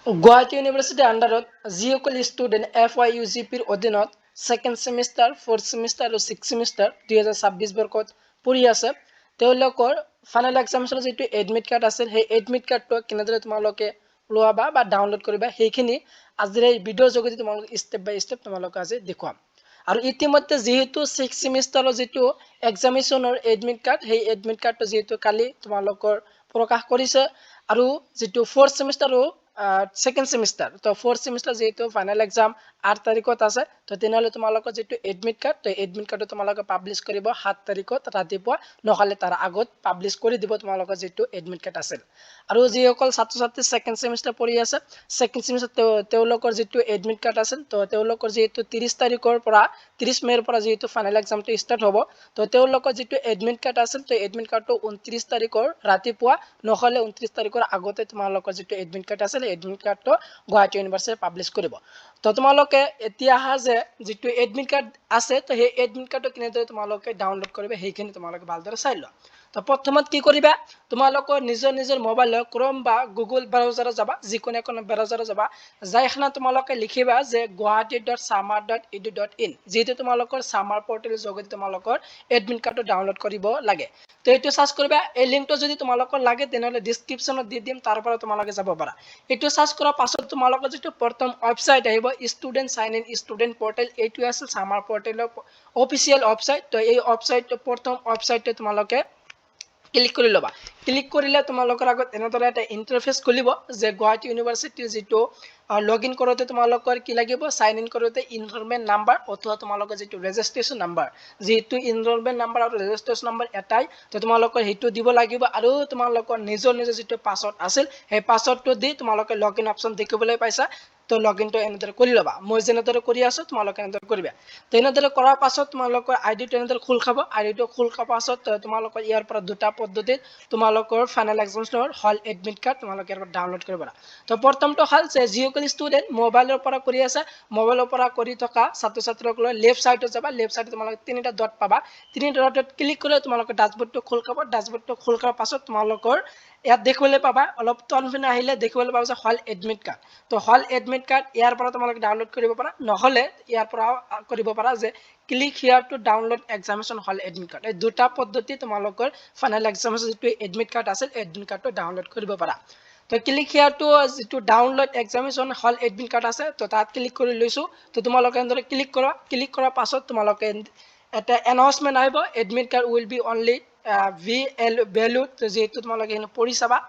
গুৱাহাটী ইউনিভাৰ্চিটিৰ আণ্ডাৰত যিসকল ষ্টুডেণ্ট FYUGPৰ অধীনত ছেকেণ্ড ছেমিষ্টাৰ, ফ'ৰ্থ ছেমিষ্টাৰ আৰু ছিক্স ছেমিষ্টাৰ 2026 বৰ্ষত পঢ়ি আছে তেওঁলোকৰ ফাইনেল এক্সামিনেশ্যনৰ যিটো এডমিট কাৰ্ড আছিল সেই এডমিট কাৰ্ডটো কেনেদৰে তোমালোকে লোৱাবা বা ডাউনলোড কৰিবা সেইখিনি আজিৰ এই ভিডিঅ'ৰ যোগেদি তোমালোকে ষ্টেপ বাই ষ্টেপ তোমালোকে আজি দেখুৱাম। আৰু ইতিমধ্যে যিহেতু ছিক্স ছেমিষ্টাৰৰ যিটো এক্সামিনেশ্যনৰ এডমিট কাৰ্ড সেই এডমিট কাৰ্ডটো যিহেতু কালি তোমালোকৰ প্ৰকাশ কৰিছে আৰু যিটো ফ'ৰ্থ ছেমিষ্টাৰ আৰু ছেকেণ্ড ছেমিষ্টাৰ তো ফ'ৰ্থ ছেমিষ্টাৰ যিহেতু ফাইনেল এক্সাম 8 তাৰিখত আছে তো তেনেহ'লে তোমালোকৰ যিটো এডমিট কাৰ্ড তো এডমিট কাৰ্ডটো তোমালোকে পাব্লিছ কৰিব 7 তাৰিখত ৰাতিপুৱা নহ'লে তাৰ আগত পাব্লিছ কৰি দিব তোমালোকৰ যিটো এডমিট কাৰ্ড আছিল। আৰু যিসকল ছাত্ৰ ছাত্ৰী ছেকেণ্ড ছেমিষ্টাৰ পঢ়ি আছে ছেকেণ্ড ছেমিষ্টাৰ তেওঁলোকৰ যিটো এডমিট কাৰ্ড আছিল তো তেওঁলোকৰ যিহেতু 30 তাৰিখৰ পৰা 30 মে'ৰ পৰা যিহেতু ফাইনেল এক্সামটো ষ্টাৰ্ট হ'ব তো তেওঁলোকৰ যিটো এডমিট কাৰ্ড আছিল তো এডমিট কাৰ্ডটো 29 তাৰিখৰ ৰাতিপুৱা নহ'লে 29 তাৰিখৰ আগতে তোমালোকৰ যিটো এডমিট কাৰ্ড আছিল এডমিট কাৰ্ডটো গুৱাহাটী ইউনিভাৰ্চিটিয়ে পাব্লিছ কৰিব। তো তোমালোকে এতিয়া আহা যে যিটো এডমিট কাৰ্ড আছে তো সেই এডমিট কাৰ্ডটো কেনেদৰে তোমালোকে ডাউনলোড কৰিবা সেইখিনি তোমালোকে ভালদৰে চাই লোৱা। তো প্ৰথমত কি কৰিবা তোমালোকৰ নিজৰ মোবাইলৰ ক্ৰম বা গুগল ব্ৰাউজাৰত যাবা যিকোনো এখন ব্ৰাউজাৰত যাবা যাই এখানে তোমালোকে লিখিবা যে guwahati.samar.edu.in যিটো তোমালোকৰ সামাৰ পৰ্টেলৰ যোগেদি তোমালোকৰ এডমিট কাৰ্ডটো ডাউনলোড কৰিব লাগে। তো এইটো সাৰ্চ কৰিবা এই লিংকটো যদি তোমালোকৰ লাগে তেনেহ'লে ডেসক্ৰিপচনত দি দিম তাৰ পৰা তোমালোকে যাব পাৰা। এইটো সাৰ্চ কৰাৰ পাছত তোমালোকৰ যিটো প্ৰথম ৱেবসাইট আহিব student sign in student portal এইটো আছে সামাৰ পৰ্টেলৰ অফিচিয়েল ৱেবসাইট তো এই ৱেবসাইটটো প্ৰথম ৱেবসাইটটো তোমালোকে ক্লিক কৰি ল'বা। ক্লিক কৰিলে তোমালোকৰ আগত এনেদৰে এটা ইণ্টাৰফেচ খুলিব যে গুৱাহাটী ইউনিভাৰ্চিটিৰ যিটো লগইন কৰোঁতে তোমালোকৰ কি লাগিব সাইন ইন কৰোঁতে ইনৰলমেণ্ট নাম্বাৰ অথবা তোমালোকৰ যিটো ৰেজিষ্ট্ৰেশ্যন নাম্বাৰ যিটো ইনৰলমেণ্ট নাম্বাৰ আৰু ৰেজিষ্ট্ৰেশ্যন নাম্বাৰ এটাই তো তোমালোকৰ সেইটো দিব লাগিব আৰু তোমালোকৰ নিজৰ যিটো পাছৱৰ্ড আছিল সেই পাছৱৰ্ডটো দি তোমালোকে লগইন অপশ্যন দেখিবলৈ পাইছা তো লগইনটো এনেদৰে কৰি ল'বা। মই যেনেদৰে কৰি আছোঁ তোমালোকে এনেদৰে কৰিবা। তো এনেদৰে কৰাৰ পাছত তোমালোকৰ আইডিটো এনেদৰে খোল খাব আইডিটো খোল খোৱাৰ পাছত তোমালোকৰ ইয়াৰ পৰা দুটা পদ্ধতিত তোমালোকৰ ফাইনেল এক্সামিনেশ্যনৰ হল এডমিট কাৰ্ড তোমালোকে ইয়াৰ পৰা ডাউনলোড কৰিব পাৰা। তো প্ৰথমটো হ'ল যে যিসকল ষ্টুডেণ্ট মোবাইলৰ পৰা কৰি আছে মোবাইলৰ পৰা কৰি থকা ছাত্ৰ ছাত্ৰীসকলে লেফ্ট ছাইডত যাবা লেফ্ট ছাইডত তোমালোকে তিনিটা ডট পাবা তিনিটা ডটত ক্লিক কৰিলে তোমালোকৰ ডাছবৰ্ডটো খোল খাব ডাছবৰ্ডটো খোল খোৱাৰ পাছত তোমালোকৰ ইয়াত দেখিবলৈ পাবা অলপ তলপিনে আহিলে দেখিবলৈ পাবা যে হল এডমিট কাৰ্ড তো হল এডমিট কাৰ্ড ইয়াৰ পৰা তোমালোকে ডাউনলোড কৰিব পাৰা নহ'লে ইয়াৰ পৰা কৰিব পাৰা যে click here to download examination hall admit card এই দুটা পদ্ধতি তোমালোকৰ ফাইনেল এক্সামিনেশ্যন যিটো এডমিট কাৰ্ড আছে এডমিট কাৰ্ডটো ডাউনলোড কৰিব পাৰা। তো ক্লিক হিয়াৰ টু যিটো download examination hall admit card আছে তো তাত ক্লিক কৰি লৈছোঁ তো তোমালোকে এনেদৰে ক্লিক কৰাৰ পাছত তোমালোকে এটা এনাউন্সমেণ্ট আহিব admit card will be only valid যিহেতু তোমালোকে পঢ়ি চাবা।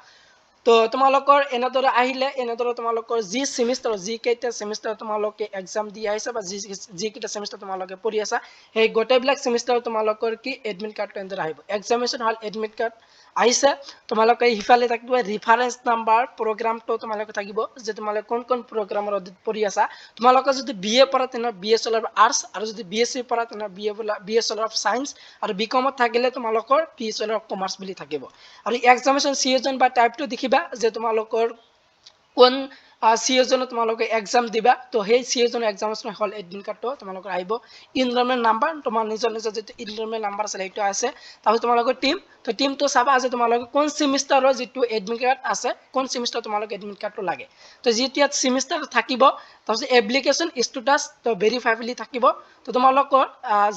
তো তোমালোকৰ এনেদৰে আহিলে এনেদৰে তোমালোকৰ যি ছেমিষ্টাৰ যিকেইটা ছেমিষ্টাৰ তোমালোকে এক্সাম দি আহিছা বা যিকেইটা ছেমিষ্টাৰ তোমালোকে পঢ়ি আছা সেই গোটেইবিলাক ছেমিষ্টাৰ তোমালোকৰ কি এডমিট কাৰ্ডটো এনেদৰে আহিব এক্সামিনেশ্যন হল এডমিট কাৰ্ড আহিছে তোমালোকে ইফালে থাকিব ৰেফাৰেন্স নাম্বাৰ প্ৰগ্ৰামটো তোমালোকে থাকিব যে তোমালোকে কোন প্ৰগ্ৰামৰ অধীনত পঢ়ি আছা তোমালোকে যদি BA পঢ়া তেনে BSc অফ আৰ্টছ আৰু যদি BSc পঢ়া তেনে BSc অফ সায়েন্স আৰু বিকমত থাকিলে তোমালোকৰ BSc অফ কমাৰ্চ বুলি থাকিব। আৰু এক্সামিনেশ্যন সিজন বা টাইপটো দেখিবা যে তোমালোকৰ কোন সিজনত তোমালোকে এক্সাম দিবা তো সেই সিজন এক্সামিনেশ্যন হল এডমিট কাৰ্ডটো তোমালোকৰ আহিব ইনৰলমেণ্ট নাম্বাৰ তোমাৰ নিজৰ যিটো ইনৰলমেণ্ট নাম্বাৰ আছে সেইটো আছে তাৰপিছত তোমালোকৰ টিম তো টিমটো চাবা যে তোমালোকে কোন ছেমিষ্টাৰৰ যিটো এডমিট কাৰ্ড আছে কোন ছেমিষ্টাৰ তোমালোকে এডমিট কাৰ্ডটো লাগে তো যিটো ইয়াত ছেমিষ্টাৰ থাকিব তাৰপিছত এপ্লিকেশ্যন ষ্টেটাছ তো ভেৰিফাই বুলি থাকিব তো তোমালোকৰ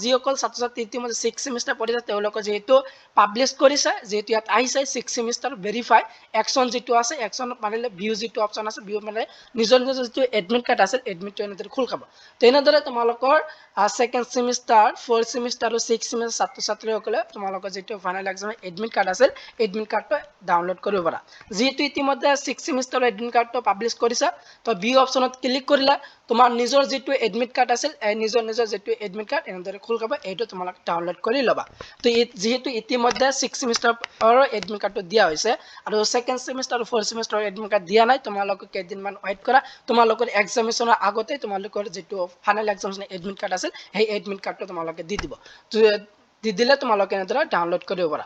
যিসকল ছাত্ৰ ছাত্ৰী ইতিমধ্যে ছিক্স ছেমিষ্টাৰ পঢ়িছে তেওঁলোকে যিহেতু পাব্লিছ কৰিছে যিহেতু ইয়াত আহিছে ছিক্স ছেমিষ্টাৰ ভেৰিফাই একশ্যন যিটো আছে একশ্যন মাৰিলে ভিউ যিটো অপশ্যন আছে ভিউ মানে নিজৰ যিটো এডমিট কাৰ্ড আছে এডমিটটো এনেদৰে খোল খাব। তো এনেদৰে তোমালোকৰ ছেকেণ্ড ছেমিষ্টাৰ ফ'ৰ্থ ছেমিষ্টাৰ আৰু ছিক্স ছেমিষ্টাৰ ছাত্ৰ ছাত্ৰীসকলে তোমালোকৰ যিটো ফাইনেল এক্সাম এডমিট কাৰ্ড আছিল এডমিট কাৰ্ডটো ডাউনলোড কৰিব পাৰা। যিহেতু ইতিমধ্যে ছিক্স ছেমিষ্টাৰৰ এডমিট কাৰ্ডটো পাব্লিছ কৰিছে তো ভিউ অপশ্যনত ক্লিক কৰিলে তোমাৰ নিজৰ যিটো এডমিট কাৰ্ড আছিল নিজৰ যিটো এডমিট কাৰ্ড এনেদৰে খোল খাব এইটো তোমালোকে ডাউনলোড কৰি ল'বা। তো যিহেতু ইতিমধ্যে ছিক্স ছেমিষ্টাৰৰ এডমিট কাৰ্ডটো দিয়া হৈছে আৰু ছেকেণ্ড ছেমিষ্টাৰ আৰু ফ'ৰ্থ ছেমিষ্টাৰৰ এডমিট কাৰ্ড দিয়া নাই তোমালোকে কেইদিনমান ৱেইট কৰা তোমালোকৰ এক্সামিনেশ্যনৰ আগতে তোমালোকৰ যিটো ফাইনেল এক্সামিনেশ্যন এডমিট কাৰ্ড আছিল সেই এডমিট কাৰ্ডটো তোমালোকে দি দিব দি দিলে তোমালোকে এনেদৰে ডাউনলোড কৰিব পাৰা।